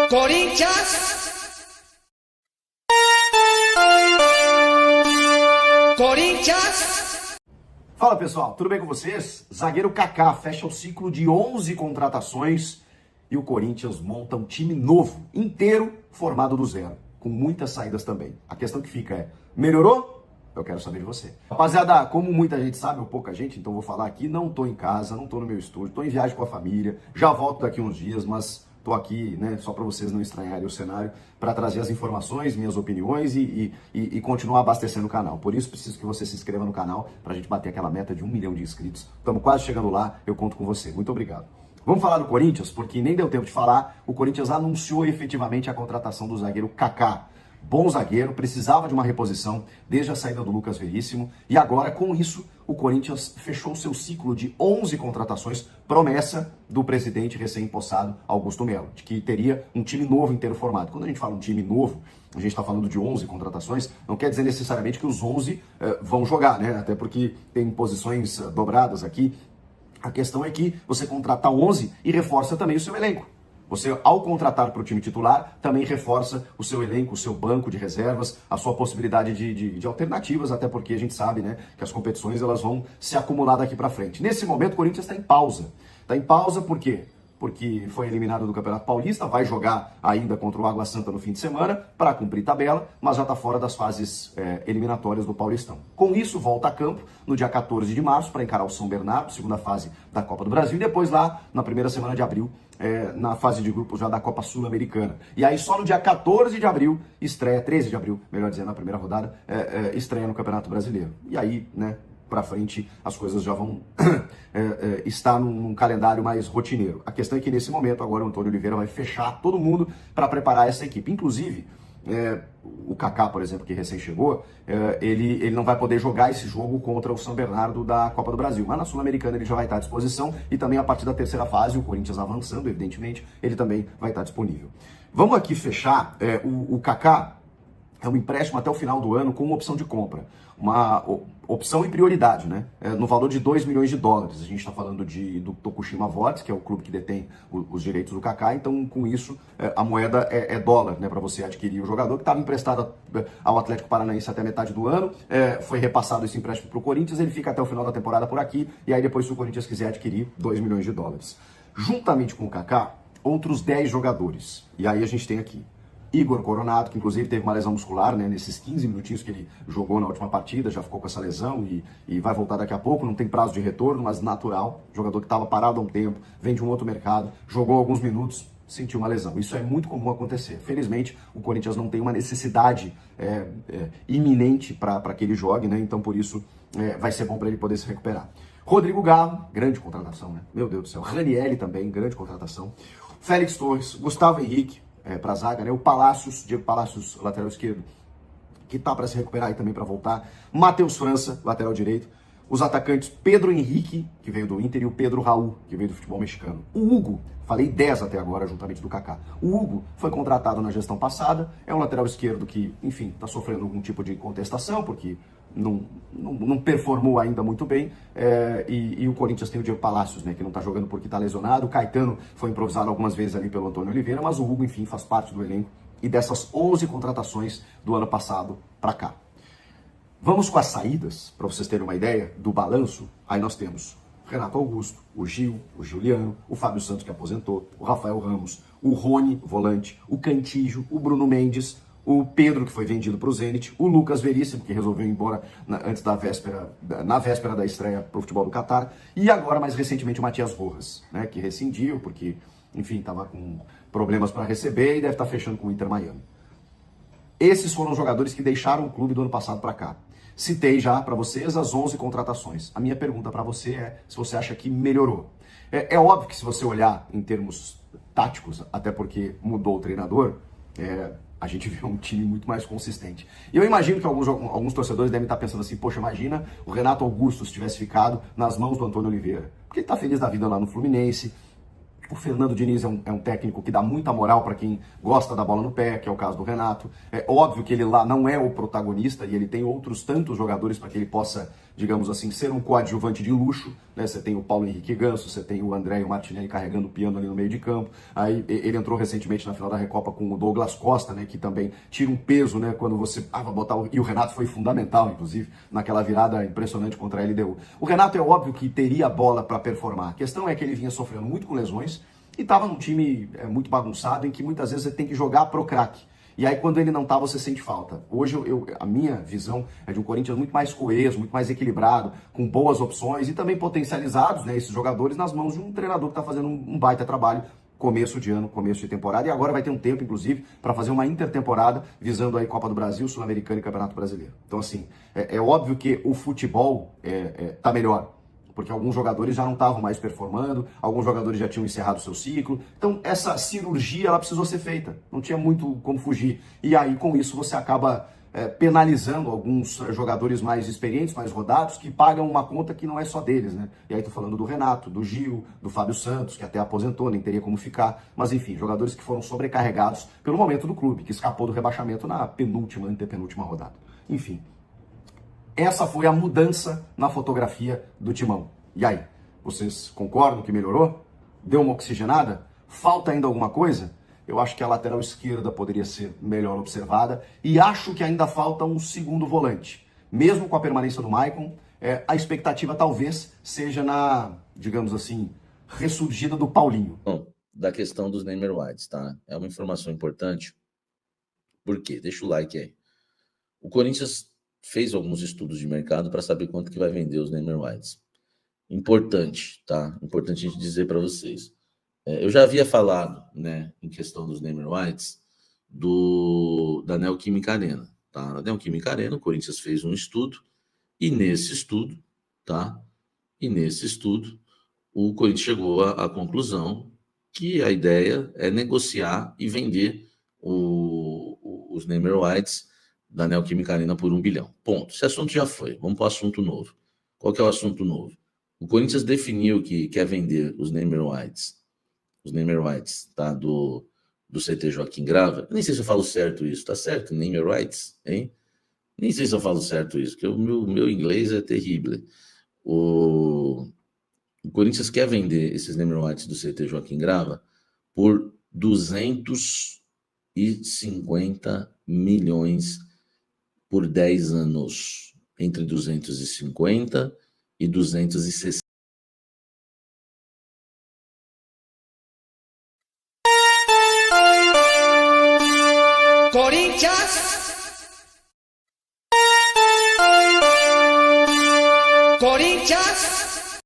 Corinthians! Corinthians! Fala pessoal, tudo bem com vocês? Zagueiro Kaká fecha o ciclo de 11 contratações e o Corinthians monta um time novo, inteiro, formado do zero, com muitas saídas também. A questão que fica é, melhorou? Eu quero saber de você. Rapaziada, como muita gente sabe, ou pouca gente, então vou falar aqui, não tô em casa, não tô no meu estúdio, tô em viagem com a família, já volto daqui uns dias, mas tô aqui, né, só para vocês não estranharem o cenário, para trazer as informações, minhas opiniões e continuar abastecendo o canal. Por isso, preciso que você se inscreva no canal para a gente bater aquela meta de 1 milhão de inscritos. Estamos quase chegando lá, eu conto com você. Muito obrigado. Vamos falar do Corinthians, porque nem deu tempo de falar, o Corinthians anunciou efetivamente a contratação do zagueiro Kaká. Bom zagueiro, precisava de uma reposição desde a saída do Lucas Veríssimo e agora, com isso, o Corinthians fechou seu ciclo de 11 contratações, promessa do presidente recém-impossado Augusto Melo, de que teria um time novo inteiro formado. Quando a gente fala um time novo, a gente está falando de 11 contratações, não quer dizer necessariamente que os 11 vão jogar, né? Até porque tem posições dobradas aqui. A questão é que você contrata 11 e reforça também o seu elenco. Você, ao contratar para o time titular, também reforça o seu elenco, o seu banco de reservas, a sua possibilidade de alternativas, até porque a gente sabe, né, que as competições elas vão se acumular daqui para frente. Nesse momento, o Corinthians está em pausa. Está em pausa por quê? Porque foi eliminado do Campeonato Paulista, vai jogar ainda contra o Água Santa no fim de semana para cumprir tabela, mas já está fora das fases eliminatórias do Paulistão. Com isso, volta a campo no dia 14 de março para encarar o São Bernardo, segunda fase da Copa do Brasil, e depois lá na primeira semana de abril, na fase de grupos já da Copa Sul-Americana. E aí só no dia 14 de abril, estreia, 13 de abril, melhor dizendo, na primeira rodada, estreia no Campeonato Brasileiro. E aí, né, para frente as coisas já vão estar num calendário mais rotineiro. A questão é que nesse momento agora o Antônio Oliveira vai fechar todo mundo para preparar essa equipe. Inclusive, o Kaká, por exemplo, que recém chegou, ele não vai poder jogar esse jogo contra o São Bernardo da Copa do Brasil, mas na Sul-Americana ele já vai estar à disposição e também a partir da terceira fase, o Corinthians avançando, evidentemente, ele também vai estar disponível. Vamos aqui fechar, o Kaká é um empréstimo até o final do ano com uma opção de compra. Uma opção e prioridade, né? No valor de 2 milhões de dólares. A gente está falando do Tokushima Vortis, que é o clube que detém os direitos do Kaká. Então, com isso, a moeda é dólar, né? Para você adquirir o jogador que estava emprestado ao Atlético Paranaense até metade do ano. Foi repassado esse empréstimo para o Corinthians. Ele fica até o final da temporada por aqui. E aí, depois, se o Corinthians quiser adquirir, 2 milhões de dólares. Juntamente com o Kaká, outros 10 jogadores. E aí a gente tem aqui Igor Coronado, que inclusive teve uma lesão muscular, né, nesses 15 minutinhos que ele jogou na última partida, já ficou com essa lesão e vai voltar daqui a pouco, não tem prazo de retorno, mas natural, jogador que estava parado há um tempo, vem de um outro mercado, jogou alguns minutos, sentiu uma lesão. Isso é muito comum acontecer. Felizmente, o Corinthians não tem uma necessidade iminente para que ele jogue, né, então por isso vai ser bom para ele poder se recuperar. Rodrigo Galo, grande contratação, né? Meu Deus do céu. Ranieri também, grande contratação. Félix Torres, Gustavo Henrique, para a zaga, né? O Palácios, Diego Palácios, lateral esquerdo, que está para se recuperar e também para voltar. Matheus França, lateral direito. Os atacantes Pedro Henrique, que veio do Inter, e o Pedro Raul, que veio do futebol mexicano. O Hugo, falei 10 até agora, juntamente do Kaká. O Hugo foi contratado na gestão passada, é um lateral esquerdo que, enfim, está sofrendo algum tipo de contestação, porque não performou ainda muito bem, e o Corinthians tem o Diego Palácios, né, que não está jogando porque está lesionado. O Caetano foi improvisado algumas vezes ali pelo Antônio Oliveira, mas o Hugo, enfim, faz parte do elenco e dessas 11 contratações do ano passado para cá. Vamos com as saídas, para vocês terem uma ideia do balanço. Aí nós temos Renato Augusto, o Gil, o Juliano, o Fábio Santos, que aposentou, o Rafael Ramos, o Rony, volante, o Cantígio, o Bruno Mendes, o Pedro, que foi vendido para o Zenit, o Lucas Veríssimo, que resolveu ir embora na véspera da estreia para o futebol do Catar, e agora, mais recentemente, o Matias Rojas, né, que rescindiu, porque, enfim, estava com problemas para receber e deve estar fechando com o Inter Miami. Esses foram os jogadores que deixaram o clube do ano passado para cá. Citei já para vocês as 11 contratações. A minha pergunta para você é se você acha que melhorou. É óbvio que se você olhar em termos táticos, até porque mudou o treinador, a gente vê um time muito mais consistente. E eu imagino que alguns torcedores devem estar pensando assim, poxa, imagina o Renato Augusto se tivesse ficado nas mãos do Antônio Oliveira. Porque ele está feliz da vida lá no Fluminense, O Fernando Diniz é um técnico que dá muita moral para quem gosta da bola no pé, que é o caso do Renato. É óbvio que ele lá não é o protagonista e ele tem outros tantos jogadores para que ele possa, digamos assim, ser um coadjuvante de luxo, né? Você tem o Paulo Henrique Ganso, você tem o André e o Martinelli carregando o piano ali no meio de campo. Aí ele entrou recentemente na final da Recopa com o Douglas Costa, né? Que também tira um peso, né? Quando você vai botar e o Renato foi fundamental, inclusive, naquela virada impressionante contra a LDU. O Renato é óbvio que teria bola para performar. A questão é que ele vinha sofrendo muito com lesões e estava num time muito bagunçado, em que muitas vezes você tem que jogar pro craque. E aí quando ele não tá, você sente falta. Hoje a minha visão é de um Corinthians muito mais coeso, muito mais equilibrado, com boas opções e também potencializados, né, esses jogadores nas mãos de um treinador que está fazendo um baita trabalho, começo de ano, começo de temporada, e agora vai ter um tempo, inclusive, para fazer uma intertemporada visando aí Copa do Brasil, Sul-Americana e Campeonato Brasileiro. Então, assim, é óbvio que o futebol tá melhor, porque alguns jogadores já não estavam mais performando, alguns jogadores já tinham encerrado o seu ciclo. Então, essa cirurgia, ela precisou ser feita. Não tinha muito como fugir. E aí, com isso, você acaba penalizando alguns jogadores mais experientes, mais rodados, que pagam uma conta que não é só deles, né? E aí tô falando do Renato, do Gil, do Fábio Santos, que até aposentou, nem teria como ficar. Mas, enfim, jogadores que foram sobrecarregados pelo momento do clube, que escapou do rebaixamento na penúltima, antepenúltima rodada. Enfim. Essa foi a mudança na fotografia do Timão. E aí, vocês concordam que melhorou? Deu uma oxigenada? Falta ainda alguma coisa? Eu acho que a lateral esquerda poderia ser melhor observada e acho que ainda falta um segundo volante. Mesmo com a permanência do Maicon, a expectativa talvez seja na, digamos assim, ressurgida do Paulinho. Bom, da questão dos name rights, tá? É uma informação importante. Por quê? Deixa o like aí. O Corinthians fez alguns estudos de mercado para saber quanto que vai vender os name rights. Importante, tá? Importante a gente dizer para vocês. Eu já havia falado, né, em questão dos name rights da Neoquímica Arena, tá? Na Neoquímica Arena, o Corinthians fez um estudo e nesse estudo, tá? E nesse estudo, o Corinthians chegou à conclusão que a ideia é negociar e vender os name rights da Neoquímica Arena por 1 bilhão. Ponto. Esse assunto já foi. Vamos para o assunto novo. Qual que é o assunto novo? O Corinthians definiu que quer vender os name rights, tá? Do CT Joaquim Grava. Nem sei se eu falo certo isso. Tá certo? Name rights, hein? Nem sei se eu falo certo isso, porque o meu inglês é terrível. O Corinthians quer vender esses name rights do CT Joaquim Grava por 250 milhões por 10 anos, entre 250 e 260. Corinthians!